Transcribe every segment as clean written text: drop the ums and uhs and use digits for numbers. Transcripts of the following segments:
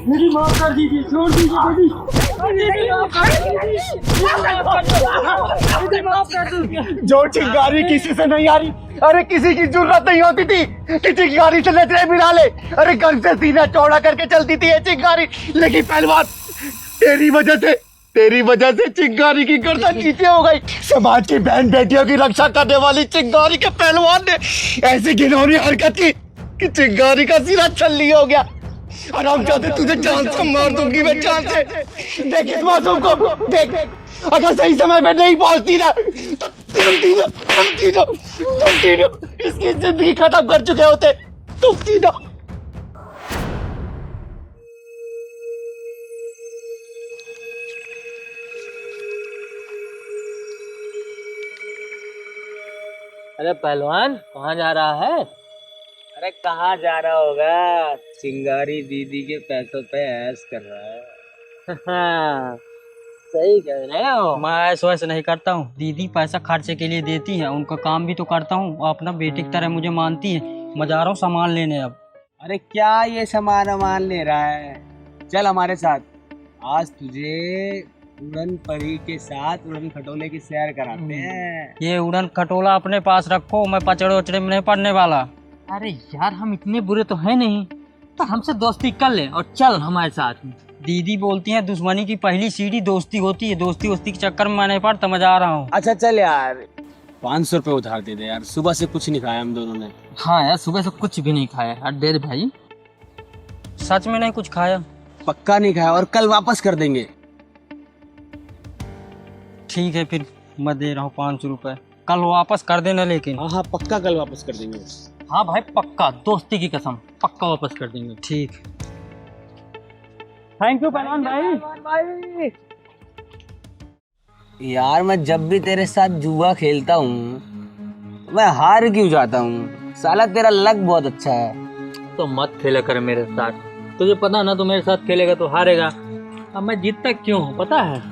मेरी माफ कर दीजिए, छोड़ दीजिए दीदी। जो चिंगारी किसी से नहीं आ रही, अरे किसी की जरूरत नहीं होती थी कि चिंगारी से नजरें मिला ले। अरे घर से सीना चौड़ा करके चलती थी ये चिंगारी, लेकिन पहलवान तेरी वजह से चिंगारी की गर्दन नीचे हो गई। समाज की बहन बेटियों की रक्षा करने वाली चिंगारी के पहलवान ने ऐसी घिनौनी हरकत की कि चिंगारी का सिरा छल्ली हो गया। और हम चाहते तुझे जान से मार दूंगी मैं, जान से। देख इस मासूम को, देख अगर सही समय में नहीं पहुंचती ना तो तुम तीनों इसकी जिंदगी खत्म कर चुके होते, तुम तीनों। अरे पहलवान कहाँ जा रहा है? अरे कहाँ जा रहा होगा, चिंगारी दीदी के पैसों पे ऐश कर रहा है। सही कह रहे हो। मैं ऐसा वैसे नहीं करता हूँ, दीदी पैसा खर्चे के लिए देती है, उनका काम भी तो करता हूँ और अपना बेटे की तरह मुझे मानती है। मैं जा रहा हूँ सामान लेने अब। अरे क्या ये सामान ले रहा है, चल हमारे साथ। आज तुझे उड़न परी के साथ उड़न खटोले की सैर कराते हैं। ये उड़न खटोला अपने पास रखो, मैं पचड़े उचड़े में नहीं पड़ने वाला। अरे यार हम इतने बुरे तो है नहीं, तो हमसे दोस्ती कर ले और चल हमारे साथ। दीदी बोलती है दुश्मनी की पहली सीढ़ी दोस्ती होती है, दोस्ती वोस्ती के चक्कर में मैं नहीं पड़ता, मैं जा रहा हूँ। अच्छा चल यार, 500 रुपये उधार दे दे यार, सुबह से कुछ नहीं खाया हम दोनों ने। हाँ यार सुबह से कुछ भी नहीं खाया यार, दे दे भाई। सच में नहीं कुछ खाया? पक्का नहीं खाया और कल वापस कर देंगे। ठीक है फिर मैं दे रहा हूँ 500 रुपये, कल वापस कर देना लेकिन। हाँ पक्का कल वापस कर देंगे। हाँ भाई पक्का, दोस्ती की कसम, पक्का वापस कर देंगे। ठीक, थैंक यू पहलवान भाई। यार मैं जब भी तेरे साथ जुआ खेलता हूँ मैं हार क्यों जाता हूँ, साला तेरा लक बहुत अच्छा है। तो मत खेला कर मेरे साथ, तुझे पता ना, तो मेरे साथ खेलेगा तो हारेगा। अब मैं जीतता क्यों हूँ पता है?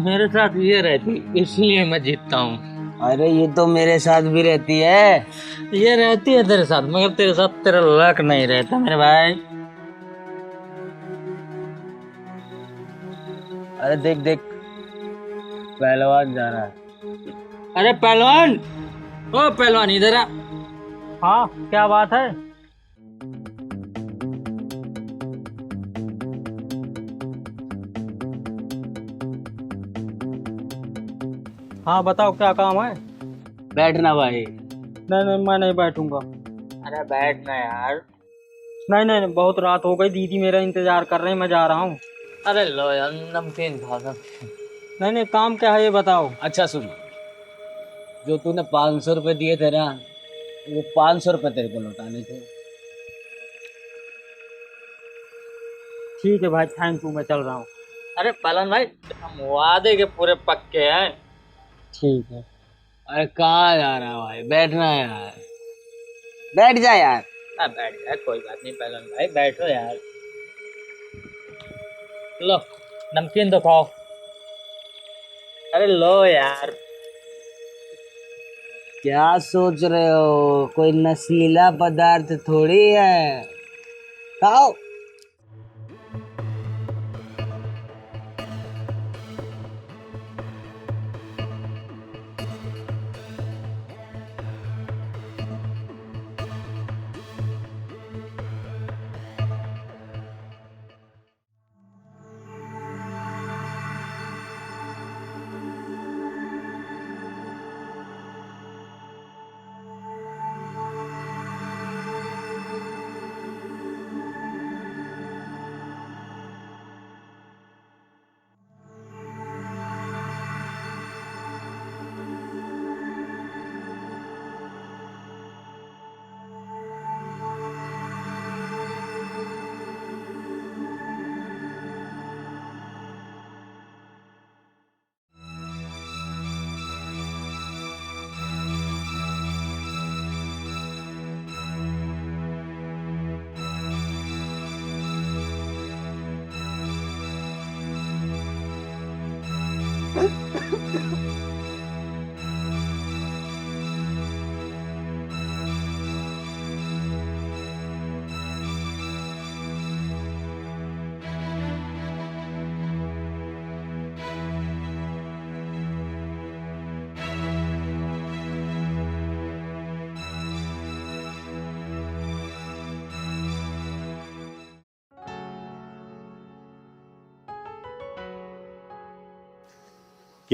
मेरे साथ ये रहती इसलिए मैं जीतता हूँ। अरे ये तो मेरे साथ भी रहती है। ये रहती है तेरे साथ, मगर तेरे साथ तेरा लक नहीं रहता मेरे भाई। अरे देख देख पहलवान जा रहा है। अरे पहलवान, ओ पहलवान इधर आ। हाँ क्या बात है? हाँ बताओ क्या काम है? बैठना भाई। नहीं नहीं मैं नहीं बैठूंगा। अरे बैठना यार। नहीं नहीं बहुत रात हो गई, दीदी मेरा इंतजार कर रहे हैं, मैं जा रहा हूँ। अरे लो यार नमकीन खा। नहीं नहीं काम क्या है ये बताओ। अच्छा सुन, जो तूने 500 रुपये दिए थे ना, वो 500 रुपये तेरे को लौटाने थे। ठीक है भाई, थैंक यू, मैं चल रहा हूँ। अरे पहलवान भाई हम वादे के पूरे पक्के हैं। ठीक है। अरे कहाँ जा रहा है भाई, बैठना है यार, बैठ जा यार। बैठ जाए कोई बात नहीं पहलवान भाई, बैठो यार। लो नमकीन तो खाओ। अरे लो यार। क्या सोच रहे हो, कोई नशीला पदार्थ थोड़ी है, खाओ।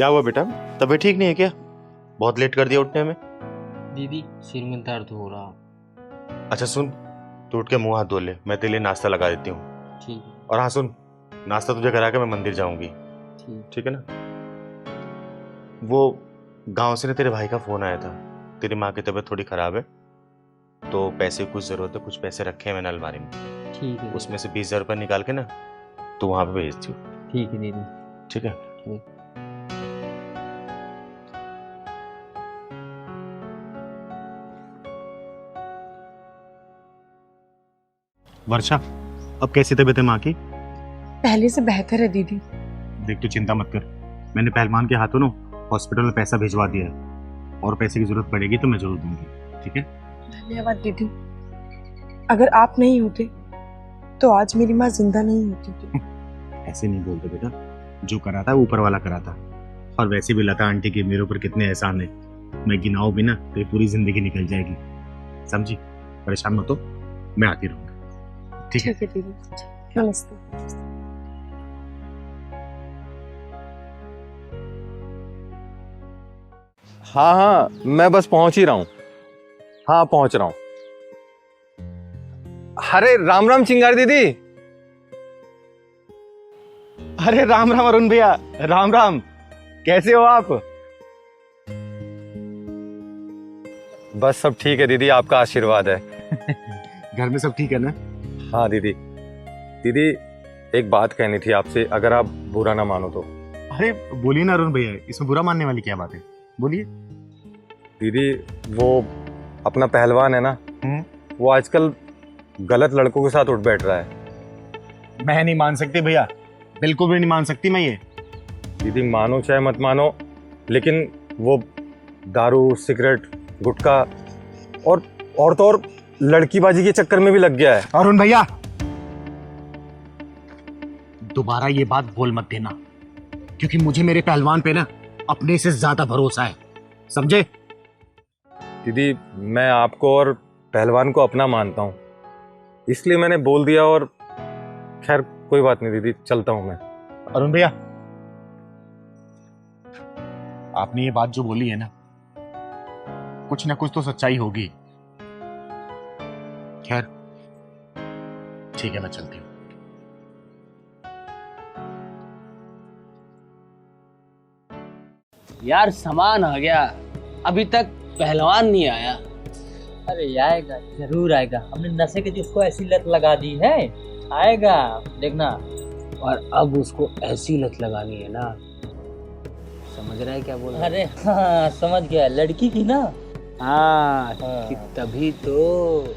क्या हुआ बेटा, तबीयत ठीक नहीं है क्या? बहुत लेट कर दिया उठने में। दीदी सिर में दर्द हो रहा। अच्छा सुन, तू उठ के मुंह हाथ धो ले, मैं तेरे लिए नाश्ता लगा देती हूँ। ठीक और हाँ सुन, नाश्ता तुझे करा के मैं मंदिर जाऊंगी, ठीक। ठीक है ना? वो गांव से ना तेरे भाई का फोन आया था, तेरी माँ की तबीयत थोड़ी खराब है तो पैसे की कुछ जरूरत है, कुछ पैसे रखे हैं मैंने अलमारी में, ठीक है। उसमें से 20,000 रुपये निकाल के ना तू वहां पे भेज दियो। ठीक है दीदी। ठीक है? ठीक। वर्षा, अब कैसी तबीयत है माँ की? पहले से बेहतर है दीदी। देख तू चिंता मत कर, मैंने पहलवान के हाथों ना हॉस्पिटल में पैसा भिजवा दिया है, और पैसे की जरूरत पड़ेगी तो मैं जरूर दूंगी, ठीक है? धन्यवाद दीदी। अगर आप नहीं होते तो आज मेरी माँ जिंदा नहीं होती थी। ऐसे नहीं बोलते बेटा, जो करा था ऊपर वाला करा था। और वैसे भी लता आंटी के मेरे ऊपर कितने एहसान है, मैं गिनाऊं भी ना तो ये पूरी जिंदगी निकल जाएगी, समझी? परेशान मत हो, मैं आती रहूंगा, ठीक है? ठीक है दीदी, नमस्ते। हाँ हाँ, मैं बस पहुंच ही रहा हूँ। हाँ पहुंच रहा हूँ। अरे राम राम चिंगारी दीदी। अरे राम राम अरुण भैया, राम राम, कैसे हो आप? बस सब ठीक है दीदी, आपका आशीर्वाद है। घर में सब ठीक है ना? हाँ दीदी। दीदी एक बात कहनी थी आपसे, अगर आप बुरा ना मानो तो। अरे बोलिए ना अरुण भैया, इसमें बुरा मानने वाली क्या बात है, बोलिए। दीदी वो अपना पहलवान है ना, वो आजकल गलत लड़कों के साथ उठ बैठ रहा है। मैं नहीं मान सकती भैया, बिल्कुल भी नहीं मान सकती मैं ये। दीदी मानो चाहे मत मानो, लेकिन वो दारू, सिगरेट, गुटखा और तो और लड़कीबाजी के चक्कर में भी लग गया है। अरुण भैया दोबारा ये बात बोल मत देना, क्योंकि मुझे मेरे पहलवान पे ना अपने से ज्यादा भरोसा है, समझे? दीदी मैं आपको और पहलवान को अपना मानता हूँ, इसलिए मैंने बोल दिया। और खैर कोई बात नहीं दीदी, चलता हूँ मैं। अरुण भैया आपने ये बात जो बोली है ना, कुछ ना कुछ तो सच्चाई होगी। खैर ठीक है, मैं चलती हूँ। यार सामान आ गया, अभी तक पहलवान नहीं आया। अरे आएगा, जरूर आएगा। हमने नशे की जिसको ऐसी लत लगा दी है, आएगा देखना। और अब उसको ऐसी लत लगानी है ना, समझ रहा है क्या बोल रहा है? अरे हाँ समझ गया, लड़की की ना। हाँ, हाँ। कि तभी तो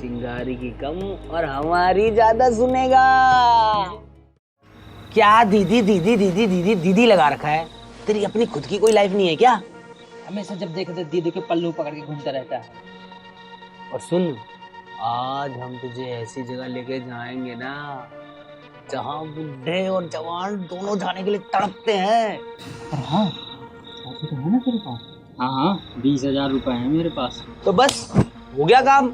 चिंगारी की कम और हमारी ज्यादा सुनेगा। क्या दीदी दीदी दीदी दीदी दीदी लगा रखा है? तेरी अपनी खुद की कोई लाइफ नहीं है क्या? हमेशा जब देखे तो दीदी के पल्लू पकड़ के घूमता रहता है। और सुन, आज हम तुझे ऐसी जगह लेके जाएंगे ना जहाँ बुढ़े और जवान दोनों जाने के लिए तड़पते हैं। हाँ पैसे तो है ना तेरे पास? हाँ 20,000 रुपए है मेरे पास। तो बस हो गया काम,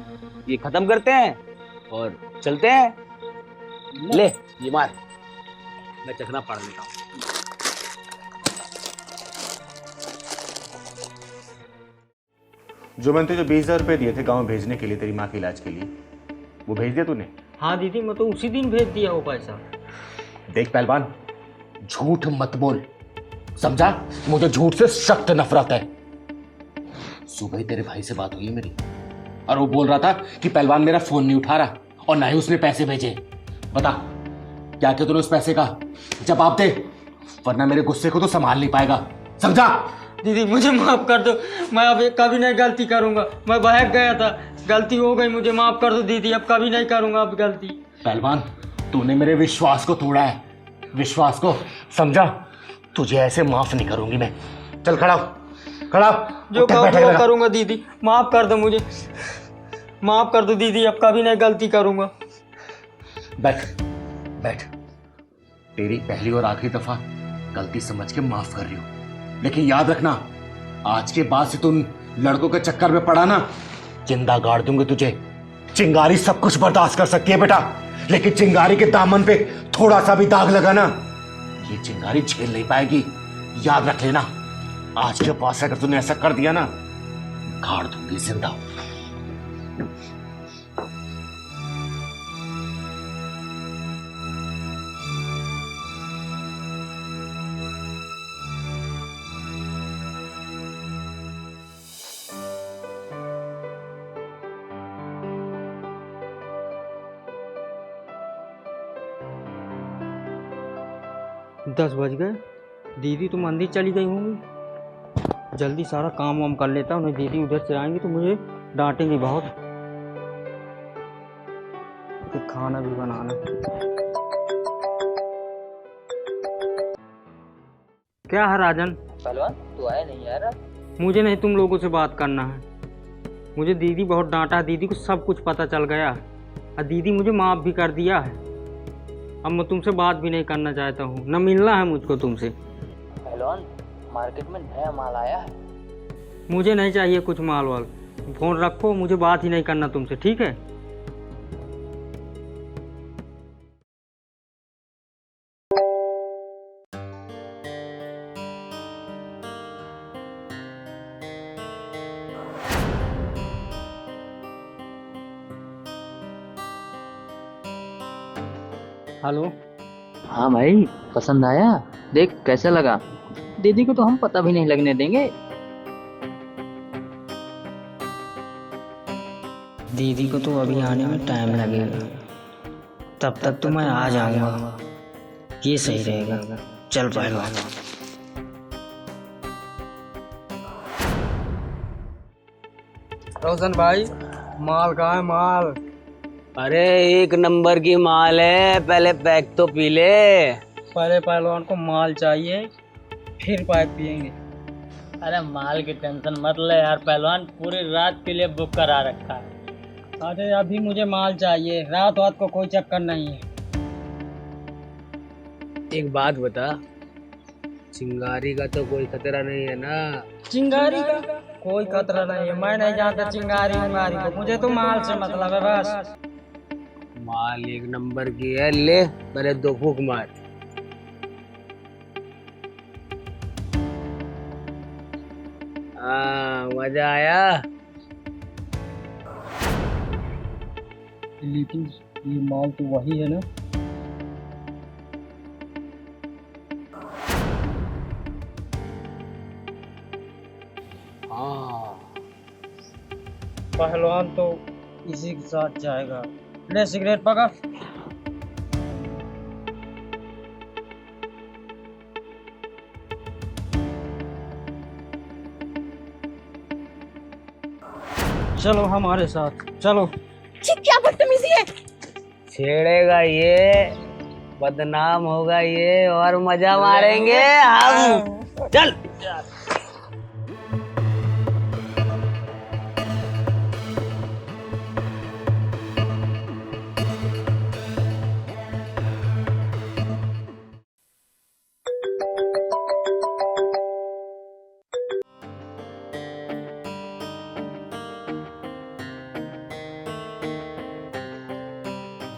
ये खत्म करते हैं और चलते हैं। ले ये मार, मैं चखना पढ़ लेता हूँ। जो मैंने तुझे 20,000 रुपए दिए थे गांव भेजने के लिए तेरी माँ के इलाज के लिए, वो भेज दिया तूने? हाँ दीदी, मैं तो उसी दिन भेज दिया वो पैसा। देख पहलवान, झूठ मत बोल, समझा? मुझे झूठ से सख्त नफरत है। सुबह ही तेरे भाई से बात हुई है मेरी, और वो बोल रहा था कि पहलवान मेरा फोन नहीं उठा रहा और ना ही उसने पैसे भेजे। बता क्या क्या तूने उस पैसे का जवाब दे, वरना मेरे गुस्से को तो संभाल नहीं पाएगा, समझा? दीदी मुझे माफ कर दो, मैं अब कभी नहीं गलती करूंगा। मैं बहक गया था, गलती हो गई, मुझे माफ कर दो दीदी, अब कभी नहीं करूंगा अब गलती। पहलवान तूने मेरे विश्वास को तोड़ा है, विश्वास को, समझा? तुझे ऐसे माफ नहीं करूंगी मैं। चल खड़ा हो, खड़ा हो। जो करूंगा करूंगा दीदी, माफ कर दो मुझे, माफ कर दो दीदी, अब कभी नहीं गलती करूंगा। बैठ बैठ, तेरी पहली और आखिरी दफा गलती समझ के माफ कर रही हूँ, लेकिन याद रखना आज के बाद से तुम लड़कों के चक्कर में पड़ा ना, जिंदा गाड़ दूंगी तुझे। चिंगारी सब कुछ बर्दाश्त कर सकती है बेटा, लेकिन चिंगारी के दामन पे थोड़ा सा भी दाग लगा ना, ये चिंगारी झेल नहीं पाएगी, याद रख लेना, आज के पास अगर तूने ऐसा कर दिया ना, गाड़ दूंगी जिंदा। दस बज गए, दीदी तो मंदिर चली गई होंगी। जल्दी सारा काम वाम कर लेता हूँ, नहीं दीदी उधर से आएंगी तो मुझे डांटेंगी बहुत। फिर खाना भी बनाना। क्या है राजन? पहलवान तू आया नहीं यार? मुझे नहीं तुम लोगों से बात करना है। मुझे दीदी बहुत डांटा, दीदी को सब कुछ पता चल गया है और दीदी मुझे माफ़ भी कर दिया है। अब मैं तुमसे बात भी नहीं करना चाहता हूँ, न मिलना है मुझको तुमसे। पहलवान मार्केट में नया माल आया है। मुझे नहीं चाहिए कुछ माल वाल, फोन रखो, मुझे बात ही नहीं करना तुमसे, ठीक है? हेलो। हाँ भाई पसंद आया? देख कैसा लगा। दीदी को तो हम पता भी नहीं लगने देंगे। दीदी को तो अभी आने में टाइम लगेगा, तब तक तो मैं आ जाऊंगा। ये सही रहेगा। चल पहलवान। रोशन भाई, माल कहाँ है? माल अरे एक नंबर की माल है, पहले पैक तो पी ले। पहले पहलवान को माल चाहिए, फिर पैक पियेंगे। अरे माल की टेंशन मत ले यार, पहलवान पूरी रात के लिए बुक करा रखा है। अरे अभी मुझे माल चाहिए, रात वात को कोई चक्कर नहीं है। एक बात बता, चिंगारी का तो कोई खतरा नहीं है ना? चिंगारी का कोई खतरा नहीं है, मैं नहीं जानता चिंगारी उंगारी को, मुझे तो माल से मतलब है बस। माल एक नंबर की है, ले पहले 2 फूंक मार। हाँ मजा आया। लेकिन ये माल तो वही है ना? हाँ पहलवान तो इसी के साथ जाएगा। ले सिगरेट पकड़। चलो हमारे साथ चलो। क्या बदतमीजी है। छेड़ेगा ये, बदनाम होगा ये, और मजा मारेंगे हम। चल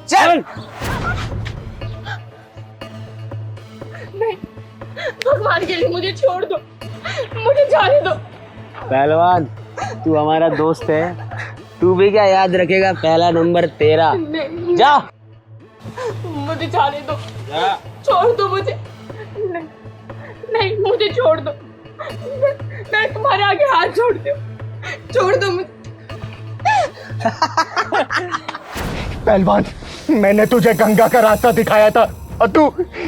चल। नहीं, भगवान के लिए मुझे छोड़ दो, मुझे जाने दो। पहलवान तू हमारा दोस्त है, तू भी क्या याद रखेगा, पहला नंबर तेरा। नहीं, जा मुझे जाने दो, छोड़ दो मुझे। नहीं, नहीं मुझे छोड़ दो, मैं तुम्हारे आगे हाथ जोड़ती हूँ, छोड़ दो मुझे। पहलवान, मैंने तुझे गंगा का रास्ता दिखाया था और तू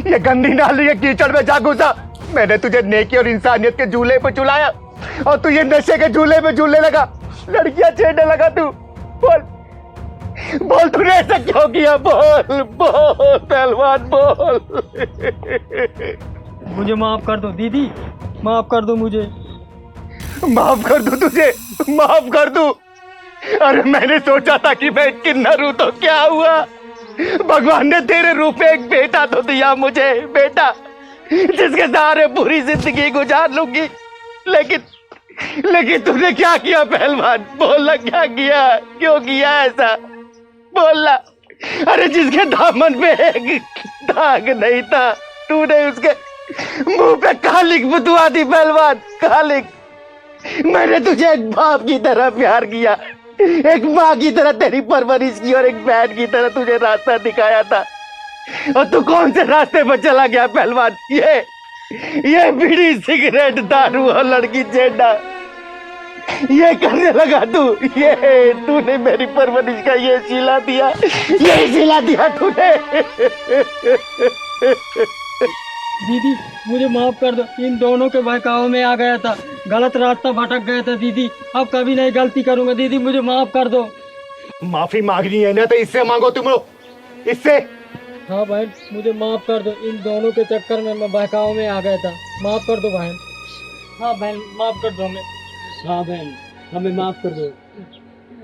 ये गंदी नाली के कीचड़ में जा घुसा। मैंने तुझे नेकी और इंसानियत के झूले पे झुलाया और तू ये नशे के झूले पे झूलने लगा, लड़कियां छेड़ने लगा। तू बोल बोल, तूने ऐसा क्यों किया? बोल बोल पहलवान बोल। मुझे माफ कर दो दीदी, माफ कर दो मुझे। माफ कर दूं तुझे? माफ कर दूं? अरे मैंने सोचा था कि मैं किन्नर हूं तो क्या हुआ? भगवान ने तेरे रूप में एक बेटा तो दिया मुझे, बेटा जिसके सहारे पूरी जिंदगी गुजार लूंगी। लेकिन तूने क्या किया पहलवान? बोलना क्या किया, क्यों किया ऐसा? बोलना। अरे जिसके दामन में एक दाग नहीं था, तूने मुंह पे कालिक बुतवा दी पहलवान, कालिक। मैंने तुझे एक बाप की तरह प्यार किया, एक माँ की तरह तेरी परवरिश की और एक बहन की तरह तुझे रास्ता दिखाया था, और तू कौन से रास्ते पर चला गया पहलवान? ये बीड़ी सिगरेट दारू और लड़की चेंडा ये करने लगा तू। ये तूने मेरी परवरिश का ये सिला दिया तूने। दीदी मुझे माफ कर दो, इन दोनों के बहकावे में आ गया था, गलत रास्ता भटक गया था दीदी, अब कभी नहीं गलती करूंगा दीदी, मुझे माफ कर दो। माफी मांगनी है ना तो इससे मांगो तुम लोग, इससे। हाँ बहन मुझे माफ कर दो, इन दोनों के चक्कर में मैं बहकावे में आ गया था, माफ कर दो बहन। हाँ बहन माफ कर दो हमें। हाँ बहन हमें माफ कर दो,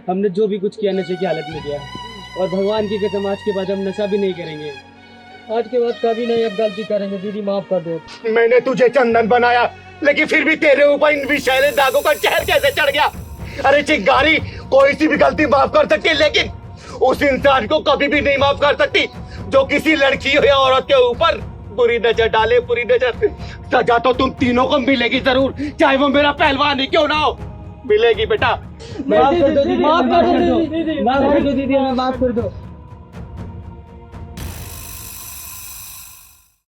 हमने जो भी कुछ किया नशे की हालत में किया, और भगवान की कसम आज के बाद हम नशा भी नहीं करेंगे, आज के बाद कभी नहीं अब गलती करेंगे दीदी, माफ कर दो। मैंने तुझे चंदन बनाया, लेकिन फिर भी तेरे ऊपर इन विषैले दागों का जहर कैसे चढ़ गया? अरे चिंगारी, कोई सी भी गलती माफ कर सकती है, लेकिन उस इंसान को कभी भी नहीं माफ कर सकती जो किसी लड़की या औरत के ऊपर बुरी नजर डाले, बुरी नजर। सजा तो तुम तीनों को मिलेगी जरूर, चाहे वो मेरा पहलवान ही क्यों ना हो, मिलेगी बेटा। माफ कर दो दीदी, माफ कर दो दीदी, माफ कर दो दीदी, हमें माफ कर दो।